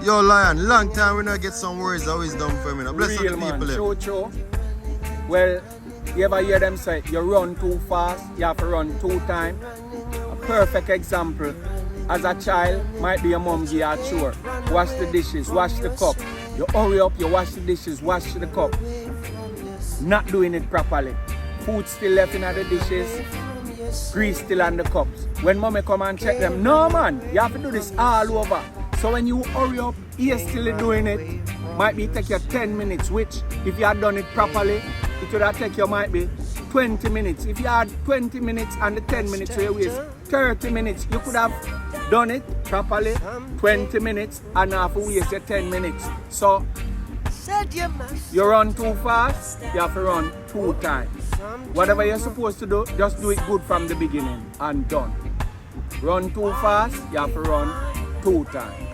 Yo, Lion, long time we not get some words of wisdom from you. Bless Real the man, people. true. Well, you ever hear them say, you run too fast, you have to run 2 times? A perfect example, as a child, might be your mom give you a chore. Wash the dishes, wash the cup. You hurry up, you wash the dishes, wash the cup. Not doing it properly. Food still left in the dishes, grease still on the cups. When mommy come and check them, no man, you have to do this all over. So when you hurry up, you're still doing it. Might be take you 10 minutes, which if you had done it properly, it would have take you might be 20 minutes. If you had 20 minutes and the 10 minutes where you waste 30 minutes, you could have done it properly, 20 minutes and half waste your 10 minutes. So you run too fast, you have to run 2 times. Whatever you're supposed to do, just do it good from the beginning and done. Run too fast, you have to run 2 times.